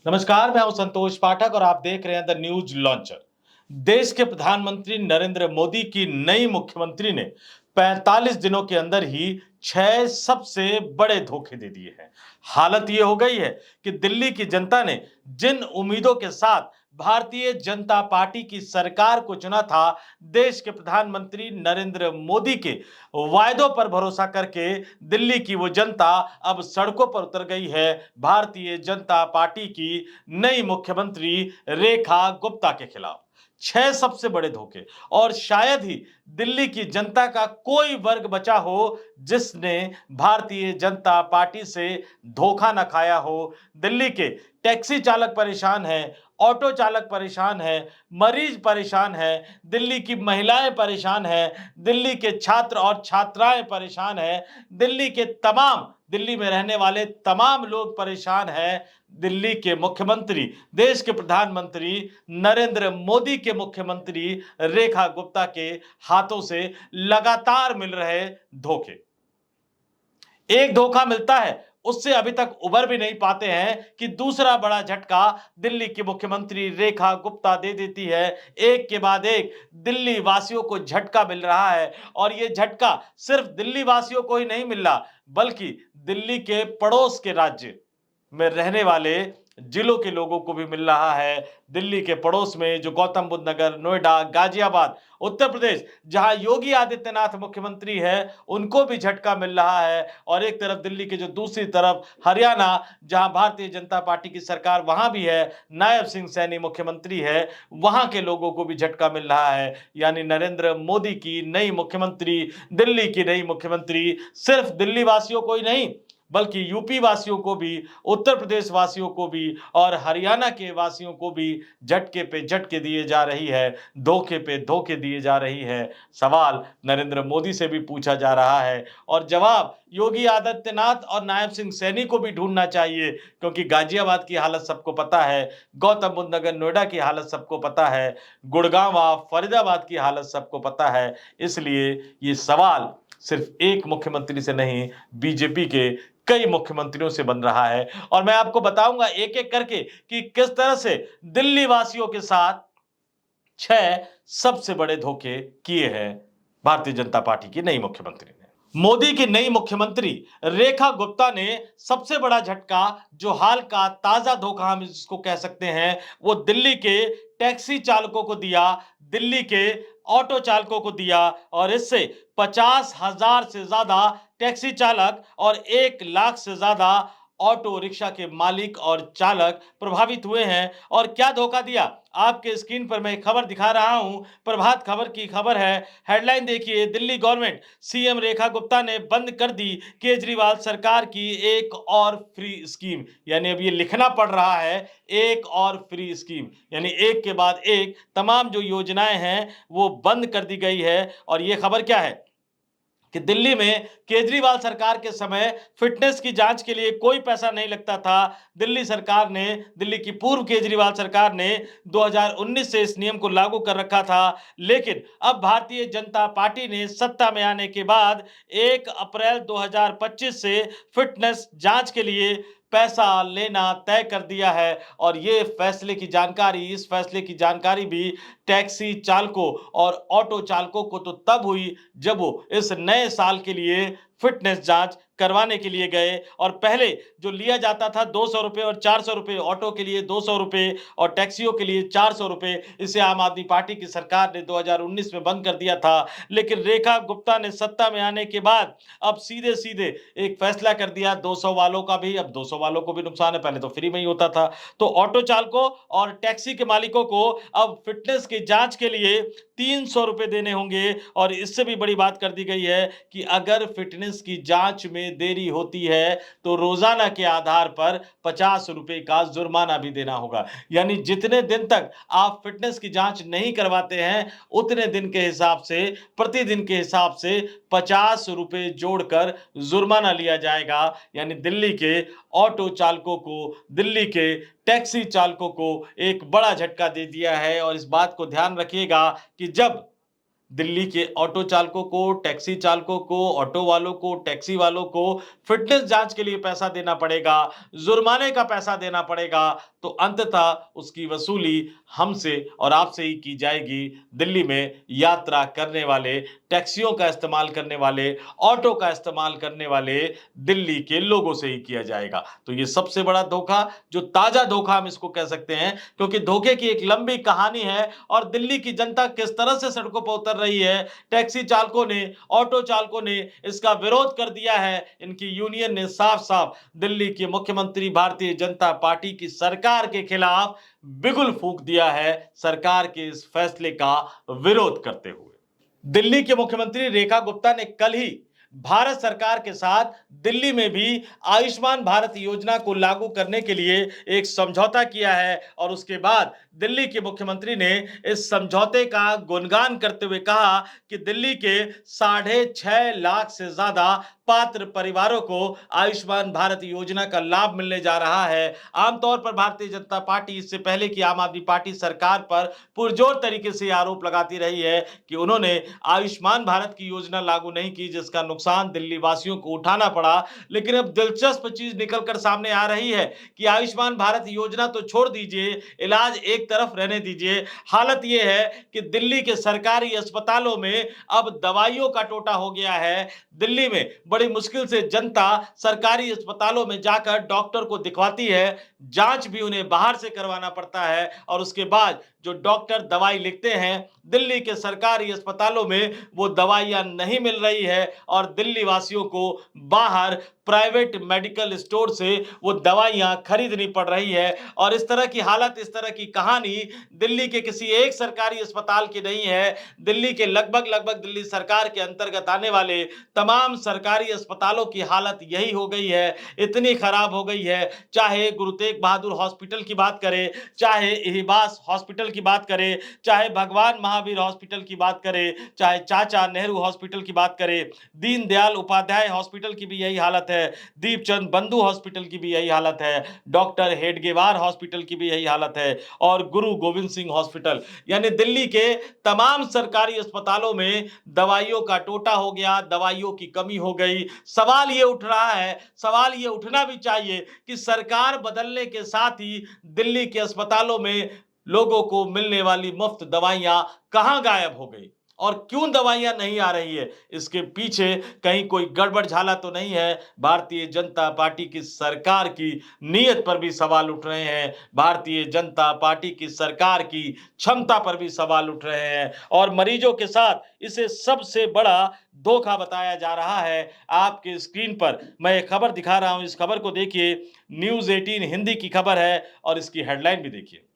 नमस्कार, मैं हूं संतोष पाठक और आप देख रहे हैं द न्यूज लॉन्चर। देश के प्रधानमंत्री नरेंद्र मोदी की नई मुख्यमंत्री ने 45 दिनों के अंदर ही 6 सबसे बड़े धोखे दे दिए हैं। हालत ये हो गई है कि दिल्ली की जनता ने जिन उम्मीदों के साथ भारतीय जनता पार्टी की सरकार को चुना था, देश के प्रधानमंत्री नरेंद्र मोदी के वायदों पर भरोसा करके दिल्ली की वो जनता अब सड़कों पर उतर गई है भारतीय जनता पार्टी की नई मुख्यमंत्री रेखा गुप्ता के खिलाफ। 6 सबसे बड़े धोखे। और शायद ही दिल्ली की जनता का कोई वर्ग बचा हो जिसने भारतीय जनता पार्टी से धोखा न खाया हो। दिल्ली के टैक्सी चालक परेशान हैं, ऑटो चालक परेशान है, मरीज परेशान है, दिल्ली की महिलाएं परेशान है, दिल्ली के छात्र और छात्राएं परेशान है, दिल्ली में रहने वाले तमाम लोग परेशान हैं। दिल्ली के मुख्यमंत्री, देश के प्रधानमंत्री नरेंद्र मोदी के मुख्यमंत्री रेखा गुप्ता के हाथों से लगातार मिल रहे धोखे। एक धोखा मिलता है, उससे अभी तक उबर भी नहीं पाते हैं कि दूसरा बड़ा झटका दिल्ली की मुख्यमंत्री रेखा गुप्ता दे देती है। एक के बाद एक दिल्ली वासियों को झटका मिल रहा है और यह झटका सिर्फ दिल्ली वासियों को ही नहीं मिल रहा, बल्कि दिल्ली के पड़ोस के राज्य में रहने वाले जिलों के लोगों को भी मिल रहा है। दिल्ली के पड़ोस में जो गौतम बुद्ध नगर, नोएडा, गाजियाबाद, उत्तर प्रदेश, जहां योगी आदित्यनाथ मुख्यमंत्री है, उनको भी झटका मिल रहा है। और एक तरफ दिल्ली के जो दूसरी तरफ हरियाणा, जहां भारतीय जनता पार्टी की सरकार वहां भी है, नायब सिंह सैनी मुख्यमंत्री है, वहां के लोगों को भी झटका मिल रहा है। यानी नरेंद्र मोदी की नई मुख्यमंत्री, दिल्ली की नई मुख्यमंत्री सिर्फ दिल्ली वासियों को ही नहीं, बल्कि यूपी वासियों को भी, उत्तर प्रदेश वासियों को भी और हरियाणा के वासियों को भी झटके पे झटके दिए जा रही है, धोखे पे धोखे दिए जा रही है। सवाल नरेंद्र मोदी से भी पूछा जा रहा है और जवाब योगी आदित्यनाथ और नायब सिंह सैनी को भी ढूंढना चाहिए, क्योंकि गाजियाबाद की हालत सबको पता है, गौतम बुद्ध नगर नोएडा की हालत सबको पता है, गुड़गांव फरीदाबाद की हालत सबको पता है। इसलिए ये सवाल सिर्फ एक मुख्यमंत्री से नहीं, बीजेपी के कई मुख्यमंत्रियों से बन रहा है। और मैं आपको बताऊंगा एक एक करके कि किस तरह से दिल्ली वासियों के साथ 6 सबसे बड़े धोखे किए हैं भारतीय जनता पार्टी की नई मुख्यमंत्री ने। मोदी की नई मुख्यमंत्री रेखा गुप्ता ने सबसे बड़ा झटका, जो हाल का ताजा धोखा हम इसको कह सकते हैं, वो दिल्ली के टैक्सी चालकों को दिया, दिल्ली के ऑटो चालकों को दिया। और इससे 50,000 से ज्यादा टैक्सी चालक और 1 लाख से ज्यादा ऑटो रिक्शा के मालिक और चालक प्रभावित हुए हैं। और क्या धोखा दिया, आपके स्क्रीन पर मैं खबर दिखा रहा हूं, प्रभात खबर की खबर है। हेडलाइन देखिए, दिल्ली गवर्नमेंट, सीएम रेखा गुप्ता ने बंद कर दी केजरीवाल सरकार की एक और फ्री स्कीम। यानी अब ये लिखना पड़ रहा है, एक और फ्री स्कीम, यानी एक के बाद एक तमाम जो योजनाएं हैं वो बंद कर दी गई है। और ये खबर क्या है कि दिल्ली में केजरीवाल सरकार के समय फिटनेस की जांच के लिए कोई पैसा नहीं लगता था। दिल्ली की पूर्व केजरीवाल सरकार ने 2019 से इस नियम को लागू कर रखा था। लेकिन अब भारतीय जनता पार्टी ने सत्ता में आने के बाद 1 अप्रैल 2025 से फिटनेस जांच के लिए पैसा लेना तय कर दिया है। और इस फैसले की जानकारी भी टैक्सी चालकों और ऑटो चालकों को तो तब हुई जब वो इस नए साल के लिए फिटनेस जांच करवाने के लिए गए। और पहले जो लिया जाता था 200 रुपए और 400 रुपए, ऑटो के लिए 200 रुपए और टैक्सियों के लिए 400 रुपए, इसे आम आदमी पार्टी की सरकार ने 2019 में बंद कर दिया था। लेकिन रेखा गुप्ता ने सत्ता में आने के बाद अब सीधे सीधे एक फैसला कर दिया, 200 वालों का भी, अब 200 वालों को भी नुकसान है, पहले तो फ्री में ही होता था। तो ऑटो चालकों और टैक्सी के मालिकों को अब फिटनेस की जांच के लिए 300 रुपए देने होंगे। और इससे भी बड़ी बात कर दी गई है कि अगर फिटनेस की जांच में देरी होती है तो रोजाना के आधार पर 50 रुपए का जुर्माना भी देना होगा। यानी जितने दिन तक आप फिटनेस की जांच नहीं करवाते हैं, उतने दिन के हिसाब से, प्रतिदिन के हिसाब से 50 रुपए जोड़कर जुर्माना लिया जाएगा। यानी दिल्ली के ऑटो चालकों को, दिल्ली के टैक्सी चालकों को एक बड़ा झटका दे दिया है। और इस बात को ध्यान रखिएगा कि जब दिल्ली के ऑटो चालकों को, टैक्सी चालकों को, ऑटो वालों को, टैक्सी वालों को फिटनेस जांच के लिए पैसा देना पड़ेगा, जुर्माने का पैसा देना पड़ेगा, तो अंततः उसकी वसूली हमसे और आपसे ही की जाएगी। दिल्ली में यात्रा करने वाले, टैक्सियों का इस्तेमाल करने वाले, ऑटो का इस्तेमाल करने वाले दिल्ली के लोगों से ही किया जाएगा। तो ये सबसे बड़ा धोखा, जो ताजा धोखा हम इसको कह सकते हैं, क्योंकि धोखे की एक लंबी कहानी है और दिल्ली की जनता किस तरह से सड़कों पर उतर रही है। टैक्सी चालकों ने, ऑटो चालकों ने इसका विरोध कर दिया है। इनकी यूनियन ने साफ साफ दिल्ली के मुख्यमंत्री भारतीय जनता पार्टी की सरकार के खिलाफ बिगुल फूंक दिया है, सरकार के इस फैसले का विरोध करते हुए। दिल्ली के मुख्यमंत्री रेखा गुप्ता ने कल ही भारत सरकार के साथ दिल्ली में भी आयुष्मान भारत योजना को लागू करने के लिए एक समझौता किया है और उसके बाद दिल्ली के मुख्यमंत्री ने इस समझौते का गुणगान करते हुए कहा कि दिल्ली के 6.5 लाख से ज्यादा पात्र परिवारों को आयुष्मान भारत योजना का लाभ मिलने जा रहा है। आमतौर पर भारतीय जनता पार्टी इससे पहले की आम आदमी पार्टी सरकार पर पुरजोर तरीके से आरोप लगाती रही है कि उन्होंने आयुष्मान भारत की योजना लागू नहीं की, जिसका नुकसान दिल्ली वासियों को उठाना पड़ा। लेकिन अब दिलचस्प चीज निकलकर सामने आ रही है कि आयुष्मान भारत योजना तो छोड़ दीजिए, इलाज एक तरफ रहने दीजिए, हालत यह है कि दिल्ली के सरकारी अस्पतालों में अब दवाइयों का टोटा हो गया है। दिल्ली में बड़ी मुश्किल से जनता सरकारी अस्पतालों में जाकर डॉक्टर को दिखवाती है, जांच भी उन्हें बाहर से करवाना पड़ता है और उसके बाद जो डॉक्टर दवाई लिखते हैं, दिल्ली के सरकारी अस्पतालों में वो दवाइयां नहीं मिल रही है और दिल्ली वासियों को बाहर प्राइवेट मेडिकल स्टोर से वो दवाइयां खरीदनी पड़ रही है। और इस तरह की हालत, इस तरह की कहानी दिल्ली के किसी एक सरकारी अस्पताल की नहीं है। दिल्ली के लगभग दिल्ली सरकार के अंतर्गत आने वाले तमाम सरकारी अस्पतालों की हालत यही हो गई है, इतनी खराब हो गई है। चाहे गुरु तेग बहादुर हॉस्पिटल की बात करें, चाहे इहिबास हॉस्पिटल की बात करें, चाहे भगवान महावीर हॉस्पिटल की बात करें, चाहे चाचा नेहरू हॉस्पिटल की बात करें, दीनदयाल उपाध्याय हॉस्पिटल की भी यही हालत है, दीपचंद बंधु हॉस्पिटल की भी यही हालत है, डॉक्टर हेडगेवार हॉस्पिटल की भी यही हालत है और गुरु गोविंद सिंह हॉस्पिटल, यानी दिल्ली के तमाम सरकारी अस्पतालों में दवाइयों का टोटा हो गया, दवाइयों की कमी हो गई। सवाल ये उठ रहा है, सवाल ये उठना भी चाहिए कि सरकार बदलने के साथ ही दिल्ली के अस्पतालों में लोगों को मिलने वाली मुफ्त दवाइयां कहां गायब हो गई और क्यों दवाइयां नहीं आ रही है। इसके पीछे कहीं कोई गड़बड़ झाला तो नहीं है। भारतीय जनता पार्टी की सरकार की नीयत पर भी सवाल उठ रहे हैं, भारतीय जनता पार्टी की सरकार की क्षमता पर भी सवाल उठ रहे हैं और मरीजों के साथ इसे सबसे बड़ा धोखा बताया जा रहा है। आपके स्क्रीन पर मैं एक खबर दिखा रहा हूं, इस खबर को देखिए, न्यूज़ 18 हिंदी की खबर है और इसकी हेडलाइन भी देखिए।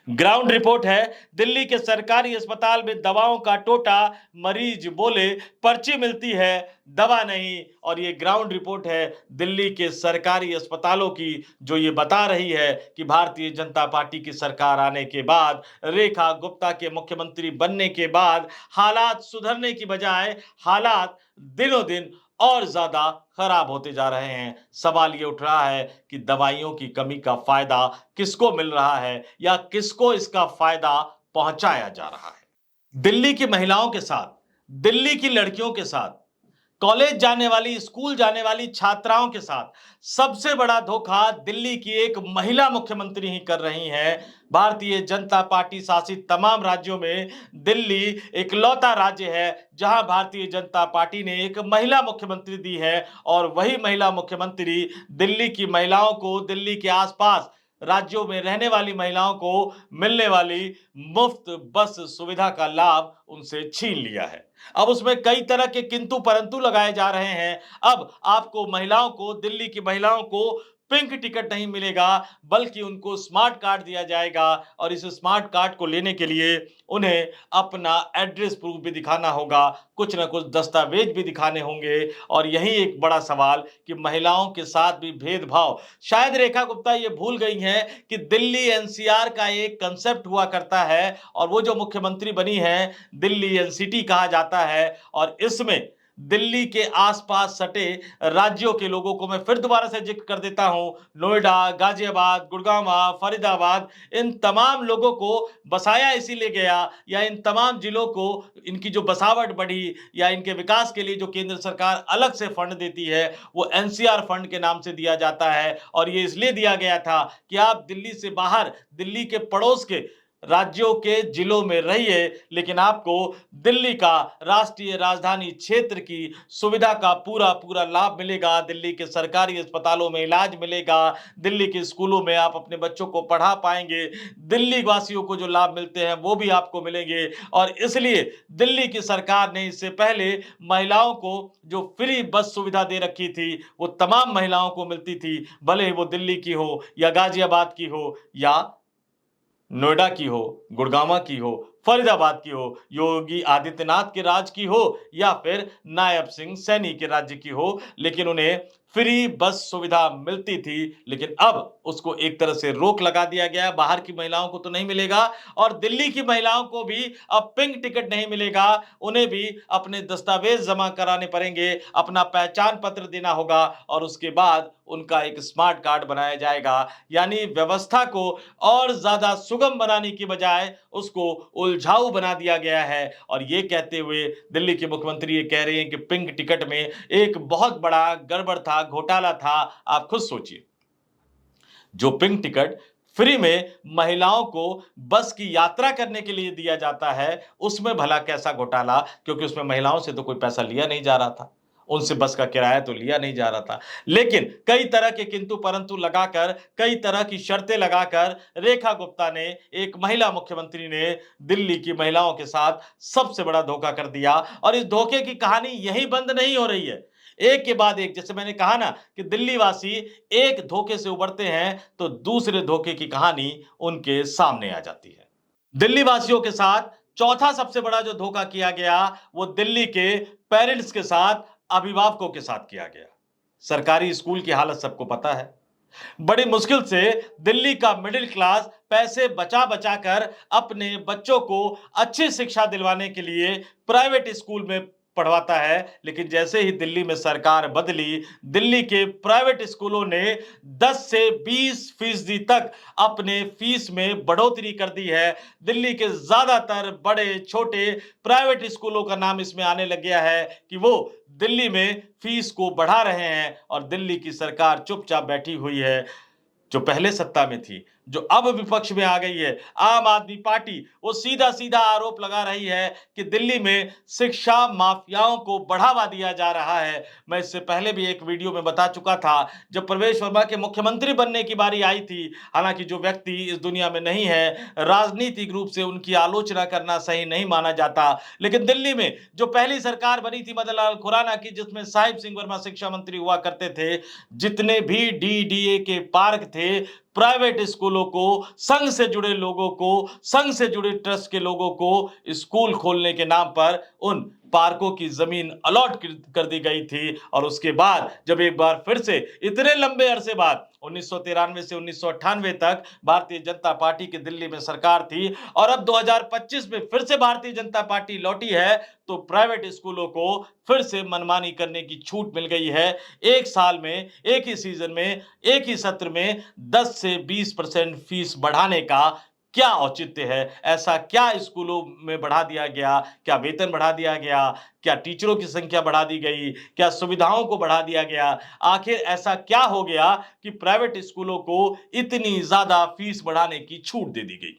ग्राउंड रिपोर्ट है, दिल्ली के सरकारी अस्पताल में दवाओं का टोटा, मरीज बोले पर्ची मिलती है, दवा नहीं। और ये ग्राउंड रिपोर्ट है दिल्ली के सरकारी अस्पतालों की, जो ये बता रही है कि भारतीय जनता पार्टी की सरकार आने के बाद, रेखा गुप्ता के मुख्यमंत्री बनने के बाद हालात सुधरने की बजाय हालात दिनों दिन और ज्यादा खराब होते जा रहे हैं। सवाल ये उठ रहा है कि दवाइयों की कमी का फायदा किसको मिल रहा है या किसको इसका फायदा पहुंचाया जा रहा है। दिल्ली की महिलाओं के साथ, दिल्ली की लड़कियों के साथ, कॉलेज जाने वाली, स्कूल जाने वाली छात्राओं के साथ सबसे बड़ा धोखा दिल्ली की एक महिला मुख्यमंत्री ही कर रही हैं। भारतीय जनता पार्टी शासित तमाम राज्यों में दिल्ली इकलौता राज्य है जहां भारतीय जनता पार्टी ने एक महिला मुख्यमंत्री दी है और वही महिला मुख्यमंत्री दिल्ली की महिलाओं को, दिल्ली के आसपास राज्यों में रहने वाली महिलाओं को मिलने वाली मुफ्त बस सुविधा का लाभ उनसे छीन लिया है। अब उसमें कई तरह के किंतु परंतु लगाए जा रहे हैं। अब आपको महिलाओं को, दिल्ली की महिलाओं को पिंक टिकट नहीं मिलेगा, बल्कि उनको स्मार्ट कार्ड दिया जाएगा और इस स्मार्ट कार्ड को लेने के लिए उन्हें अपना एड्रेस प्रूफ भी दिखाना होगा, कुछ ना कुछ दस्तावेज भी दिखाने होंगे। और यही एक बड़ा सवाल कि महिलाओं के साथ भी भेदभाव, शायद रेखा गुप्ता ये भूल गई हैं कि दिल्ली एनसीआर का एक कंसेप्ट हुआ करता है और वो जो मुख्यमंत्री बनी है, दिल्ली एनसीटी कहा जाता है और इसमें दिल्ली के आसपास सटे राज्यों के लोगों को मैं फिर दोबारा से जिक्र कर देता हूं, नोएडा, गाजियाबाद, गुड़गांव, फरीदाबाद, इन तमाम लोगों को बसाया इसीलिए गया, या इन तमाम जिलों को इनकी जो बसावट बढ़ी या इनके विकास के लिए जो केंद्र सरकार अलग से फंड देती है वो एनसीआर फंड के नाम से दिया जाता है। और ये इसलिए दिया गया था कि आप दिल्ली से बाहर, दिल्ली के पड़ोस के राज्यों के जिलों में रहिए, लेकिन आपको दिल्ली का राष्ट्रीय राजधानी क्षेत्र की सुविधा का पूरा पूरा लाभ मिलेगा। दिल्ली के सरकारी अस्पतालों में इलाज मिलेगा, दिल्ली के स्कूलों में आप अपने बच्चों को पढ़ा पाएंगे, दिल्ली वासियों को जो लाभ मिलते हैं वो भी आपको मिलेंगे। और इसलिए दिल्ली की सरकार ने इससे पहले महिलाओं को जो फ्री बस सुविधा दे रखी थी वो तमाम महिलाओं को मिलती थी, भले ही वो दिल्ली की हो या गाजियाबाद की हो या नोएडा की हो, गुड़गांव की हो, फरीदाबाद की हो, योगी आदित्यनाथ के राज्य की हो या फिर नायब सिंह सैनी के राज्य की हो, लेकिन उन्हें फ्री बस सुविधा मिलती थी। लेकिन अब उसको एक तरह से रोक लगा दिया गया है, बाहर की महिलाओं को तो नहीं मिलेगा और दिल्ली की महिलाओं को भी अब पिंक टिकट नहीं मिलेगा, उन्हें भी अपने दस्तावेज जमा कराने पड़ेंगे, अपना पहचान पत्र देना होगा और उसके बाद उनका एक स्मार्ट कार्ड बनाया जाएगा। यानी व्यवस्था को और ज्यादा सुगम बनाने की बजाय उसको उलझाऊ बना दिया गया है। और ये कहते हुए दिल्ली के मुख्यमंत्री ये कह रहे हैं कि पिंक टिकट में एक बहुत बड़ा गड़बड़ था, घोटाला था। आप खुद सोचिए, जो पिंक टिकट फ्री में महिलाओं को बस की यात्रा करने के लिए दिया जाता है, उसमें भला कैसा घोटाला, क्योंकि उसमें महिलाओं से तो कोई पैसा लिया नहीं जा रहा था, उनसे बस का किराया तो लिया नहीं जा रहा था। लेकिन कई तरह के किंतु परंतु लगाकर, कई तरह की शर्तें लगाकर रेखा गुप्ता ने, एक महिला मुख्यमंत्री ने, दिल्ली की महिलाओं के साथ सबसे बड़ा धोखा कर दिया। और इस धोखे की कहानी यही बंद नहीं हो रही है, एक के बाद एक। जैसे मैंने कहा ना कि दिल्ली वासी एक धोखे से उबरते हैं तो दूसरे धोखे की कहानी उनके सामने आ जाती है। दिल्ली वासियों के साथ चौथा सबसे बड़ा जो धोखा किया गया वो दिल्ली के पेरेंट्स के साथ, अभिभावकों के साथ किया गया। सरकारी स्कूल की हालत सबको पता है। बड़ी मुश्किल से दिल्ली का मिडिल क्लास पैसे बचा बचा कर अपने बच्चों को अच्छी शिक्षा दिलवाने के लिए प्राइवेट स्कूल में पढ़वाता है। लेकिन जैसे ही दिल्ली में सरकार बदली, दिल्ली के प्राइवेट स्कूलों ने 10 से 20% तक अपने फीस में बढ़ोतरी कर दी है। दिल्ली के ज्यादातर बड़े छोटे प्राइवेट स्कूलों का नाम इसमें आने लग गया है कि वो दिल्ली में फीस को बढ़ा रहे हैं और दिल्ली की सरकार चुपचाप बैठी हुई है, जो पहले सत्ता में थी, जो अब विपक्ष में आ गई है आम आदमी पार्टी, वो सीधा सीधा आरोप लगा रही है कि दिल्ली में शिक्षा माफियाओं को बढ़ावा दिया जा रहा है। मैं इससे पहले भी एक वीडियो में बता चुका था, जब प्रवेश वर्मा के मुख्यमंत्री बनने की बारी आई थी, हालांकि जो व्यक्ति इस दुनिया में नहीं है, राजनीतिक रूप से उनकी आलोचना करना सही नहीं माना जाता, लेकिन दिल्ली में जो पहली सरकार बनी थी मदन लाल खुराना की, जिसमें साहिब सिंह वर्मा शिक्षा मंत्री हुआ करते थे, जितने भी डीडीए के पार्क थे, प्राइवेट स्कूलों को, संघ से जुड़े लोगों को, संघ से जुड़े ट्रस्ट के लोगों को स्कूल खोलने के नाम पर उन पार्कों की जमीन अलॉट कर दी गई थी। और उसके बाद जब एक बार फिर से इतने लंबे अरसे बाद 1993 से 1998 तक भारतीय जनता पार्टी की दिल्ली में सरकार थी और अब 2025 में फिर से भारतीय जनता पार्टी लौटी है, तो प्राइवेट स्कूलों को फिर से मनमानी करने की छूट मिल गई है। एक साल में, एक ही सीजन में, एक ही सत्र में 10 से 20% फीस बढ़ाने का क्या औचित्य है? ऐसा क्या स्कूलों में बढ़ा दिया गया? क्या वेतन बढ़ा दिया गया? क्या टीचरों की संख्या बढ़ा दी गई? क्या सुविधाओं को बढ़ा दिया गया? आखिर ऐसा क्या हो गया कि प्राइवेट स्कूलों को इतनी ज्यादा फीस बढ़ाने की छूट दे दी गई?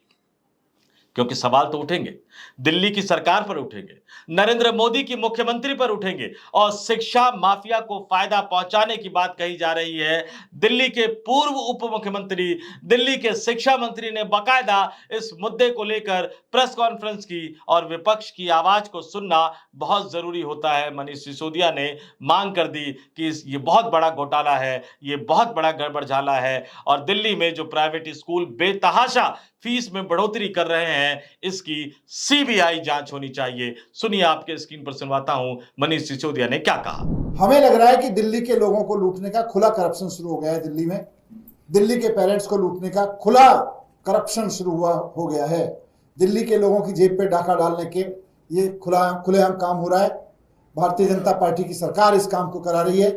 क्योंकि सवाल तो उठेंगे, दिल्ली की सरकार पर उठेंगे, नरेंद्र मोदी की मुख्यमंत्री पर उठेंगे और शिक्षा माफिया को फायदा पहुंचाने की बात कही जा रही है। दिल्ली के पूर्व उप मुख्यमंत्री, दिल्ली के शिक्षा मंत्री ने बाकायदा इस मुद्दे को लेकर प्रेस कॉन्फ्रेंस की और विपक्ष की आवाज को सुनना बहुत जरूरी होता है। मनीष सिसोदिया ने मांग कर दी कि ये बहुत बड़ा घोटाला है, ये बहुत बड़ा गड़बड़झाला है और दिल्ली में जो प्राइवेट स्कूल बेतहाशा फीस में बढ़ोतरी कर रहे हैं, इसकी सीबीआई जांच होनी चाहिए। सुनिए, आपके स्क्रीन पर सुनवाता हूं मनीष सिसोदिया ने क्या कहा। हमें लग रहा है कि दिल्ली के लोगों को लूटने का खुला करप्शन शुरू हो गया है। दिल्ली में दिल्ली के पेरेंट्स को लूटने का खुला करप्शन शुरू हो गया है। दिल्ली के लोगों की जेब पे डाका डालने के ये खुलेआम काम हो रहा है। भारतीय जनता पार्टी की सरकार इस काम को करा रही है।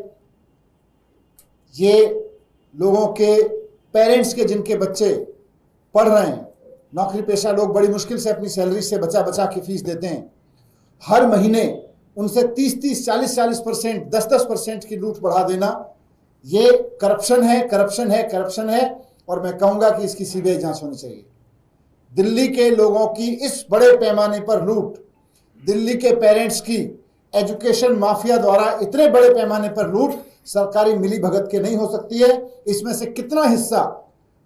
ये लोगों के पेरेंट्स के जिनके बच्चे पढ़ रहे हैं, नौकरी पेशा लोग बड़ी मुश्किल से अपनी सैलरी से बचा बचा के फीस देते हैं, हर महीने उनसे 30-30, 40-40%, 10-10% की लूट बढ़ा देना, ये करप्शन है, करप्शन है, करप्शन है। और मैं कहूंगा कि इसकी सीबीआई जांच होनी चाहिए। दिल्ली के लोगों की इस बड़े पैमाने पर लूट, दिल्ली के पेरेंट्स की एजुकेशन माफिया द्वारा इतने बड़े पैमाने पर लूट सरकारी मिली भगत के नहीं हो सकती है। इसमें से कितना हिस्सा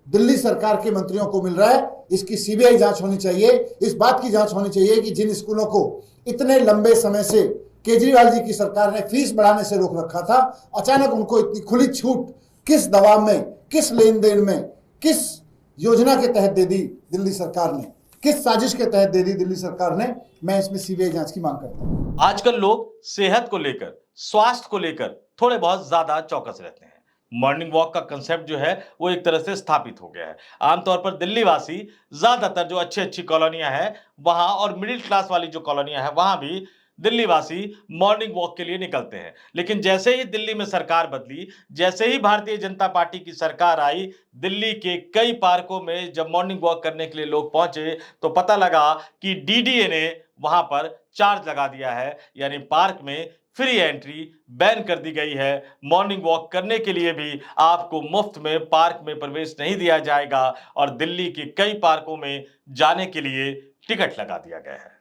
दिल्ली सरकार के मंत्रियों को मिल रहा है, इसकी सीबीआई जांच होनी चाहिए। इस बात की जांच होनी चाहिए कि जिन स्कूलों को इतने लंबे समय से केजरीवाल जी की सरकार ने फीस बढ़ाने से रोक रखा था, अचानक उनको इतनी खुली छूट किस दबाव में, किस लेन देन में, किस योजना के तहत दे दी दिल्ली सरकार ने, किस साजिश के तहत दे दी दिल्ली सरकार ने। मैं इसमें सीबीआई जांच की मांग करता हूं। आजकल लोग सेहत को लेकर, स्वास्थ्य को लेकर थोड़े बहुत ज्यादा चौकस रहते हैं। मॉर्निंग वॉक का कंसेप्ट जो है वो एक तरह से स्थापित हो गया है। आमतौर पर दिल्ली वासी ज्यादातर जो अच्छी अच्छी कॉलोनियां हैं वहां, और मिडिल क्लास वाली जो कॉलोनियां हैं वहां भी दिल्ली वासी मॉर्निंग वॉक के लिए निकलते हैं। लेकिन जैसे ही दिल्ली में सरकार बदली, जैसे ही भारतीय जनता पार्टी की सरकार आई, दिल्ली के कई पार्कों में जब मॉर्निंग वॉक करने के लिए लोग पहुंचे तो पता लगा कि डीडीए ने वहां पर चार्ज लगा दिया है। यानी पार्क में फ्री एंट्री बैन कर दी गई है। मॉर्निंग वॉक करने के लिए भी आपको मुफ्त में पार्क में प्रवेश नहीं दिया जाएगा, और दिल्ली के कई पार्कों में जाने के लिए टिकट लगा दिया गया है।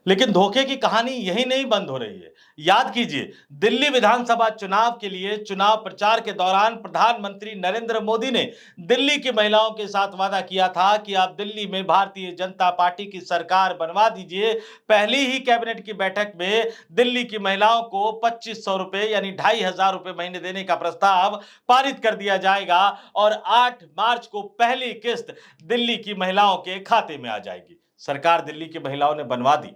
लेकिन धोखे की कहानी यही नहीं बंद हो रही है। याद कीजिए, दिल्ली विधानसभा चुनाव के लिए चुनाव प्रचार के दौरान प्रधानमंत्री नरेंद्र मोदी ने दिल्ली की महिलाओं के साथ वादा किया था कि आप दिल्ली में भारतीय जनता पार्टी की सरकार बनवा दीजिए। पहली ही कैबिनेट की बैठक में दिल्ली की महिलाओं को 2500 रुपए यानी 2500 रुपए महीने देने का प्रस्ताव पारित कर दिया जाएगा, और 8 मार्च को पहली किस्त दिल्ली की महिलाओं के खाते में आ जाएगी। सरकार दिल्ली की महिलाओं ने बनवा दी,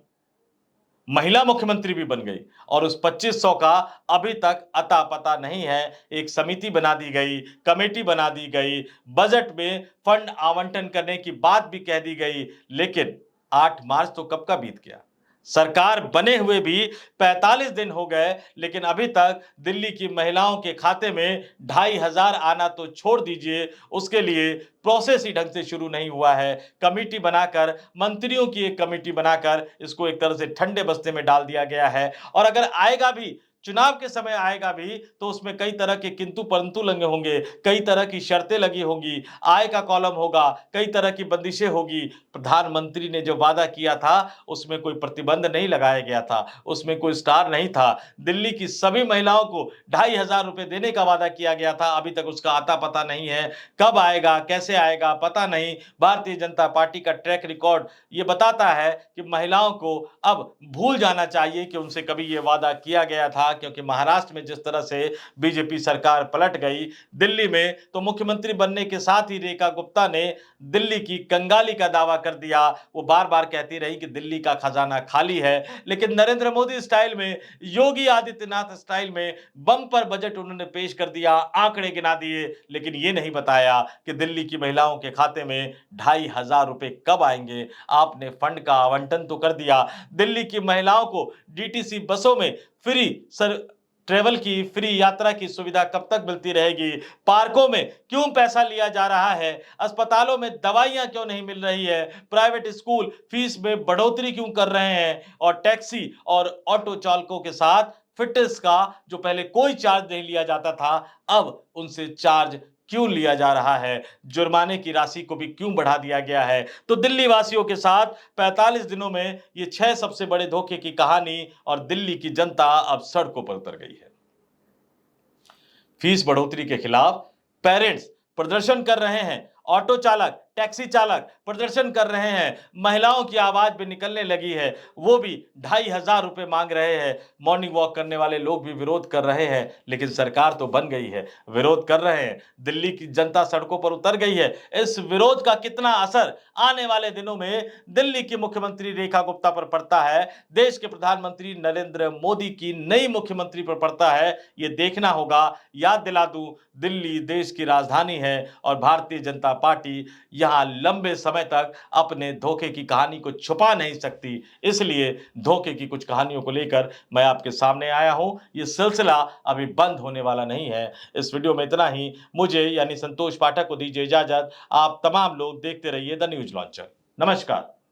महिला मुख्यमंत्री भी बन गई, और उस 2500 का अभी तक अता पता नहीं है। एक समिति बना दी गई, कमेटी बना दी गई, बजट में फंड आवंटन करने की बात भी कह दी गई, लेकिन 8 मार्च तो कब का बीत गया। सरकार बने हुए भी 45 दिन हो गए, लेकिन अभी तक दिल्ली की महिलाओं के खाते में 2500 आना तो छोड़ दीजिए, उसके लिए प्रोसेस ही ढंग से शुरू नहीं हुआ है। कमेटी बनाकर, मंत्रियों की एक कमेटी बनाकर इसको एक तरह से ठंडे बस्ते में डाल दिया गया है। और अगर आएगा भी, चुनाव के समय आएगा भी, तो उसमें कई तरह के किंतु परंतु लगे होंगे, कई तरह की शर्तें लगी होंगी, आय का कॉलम होगा, कई तरह की बंदिशें होगी। प्रधानमंत्री ने जो वादा किया था उसमें कोई प्रतिबंध नहीं लगाया गया था, उसमें कोई स्टार नहीं था। दिल्ली की सभी महिलाओं को 2500 रुपए देने का वादा किया गया था, अभी तक उसका आता पता नहीं है। कब आएगा, कैसे आएगा, पता नहीं। भारतीय जनता पार्टी का ट्रैक रिकॉर्ड ये बताता है कि महिलाओं को अब भूल जाना चाहिए कि उनसे कभी ये वादा किया गया था, क्योंकि महाराष्ट्र में जिस तरह से बीजेपी सरकार पलट गई, दिल्ली में तो मुख्यमंत्री बनने के साथ ही रेखा गुप्ता ने दिल्ली की कंगाली का दावा कर दिया। वो बार बार कहती रही कि दिल्ली का खजाना खाली है, लेकिन नरेंद्र मोदी स्टाइल में, योगी आदित्यनाथ स्टाइल में बम्पर बजट उन्होंने पेश कर दिया, आंकड़े गिना दिए, लेकिन ये नहीं बताया कि दिल्ली की महिलाओं के खाते में 2500 रुपए कब आएंगे। आपने फंड का आवंटन तो कर दिया, दिल्ली की महिलाओं को डीटीसी बसों में फ्री ट्रेवल की, फ्री यात्रा की सुविधा कब तक मिलती रहेगी। पार्कों में क्यों पैसा लिया जा रहा है, अस्पतालों में दवाइयां क्यों नहीं मिल रही है, प्राइवेट स्कूल फीस में बढ़ोतरी क्यों कर रहे हैं, और टैक्सी और ऑटो चालकों के साथ फिटनेस का जो पहले कोई चार्ज नहीं लिया जाता था, अब उनसे चार्ज क्यों लिया जा रहा है, जुर्माने की राशि को भी क्यों बढ़ा दिया गया है। तो दिल्ली वासियों के साथ 45 दिनों में ये 6 सबसे बड़े धोखे की कहानी, और दिल्ली की जनता अब सड़कों पर उतर गई है। फीस बढ़ोतरी के खिलाफ पेरेंट्स प्रदर्शन कर रहे हैं, ऑटो चालक, टैक्सी चालक प्रदर्शन कर रहे हैं, महिलाओं की आवाज भी निकलने लगी है, वो भी 2500 रुपए मांग रहे हैं। मॉर्निंग वॉक करने वाले लोग भी विरोध कर रहे हैं, लेकिन सरकार तो बन गई है, विरोध कर रहे हैं, दिल्ली की जनता सड़कों पर उतर गई है। इस विरोध का कितना असर आने वाले दिनों में दिल्ली की मुख्यमंत्री रेखा गुप्ता पर पड़ता है, देश के प्रधानमंत्री नरेंद्र मोदी की नई मुख्यमंत्री पर पड़ता है, ये देखना होगा। याद दिला दूं, दिल्ली देश की राजधानी है, और भारतीय जनता पार्टी यहां लंबे समय तक अपने धोखे की कहानी को छुपा नहीं सकती। इसलिए धोखे की कुछ कहानियों को लेकर मैं आपके सामने आया हूं। ये सिलसिला अभी बंद होने वाला नहीं है। इस वीडियो में इतना ही। मुझे यानी संतोष पाठक को दीजिए इजाजत। आप तमाम लोग देखते रहिए द न्यूज लॉन्चर। नमस्कार।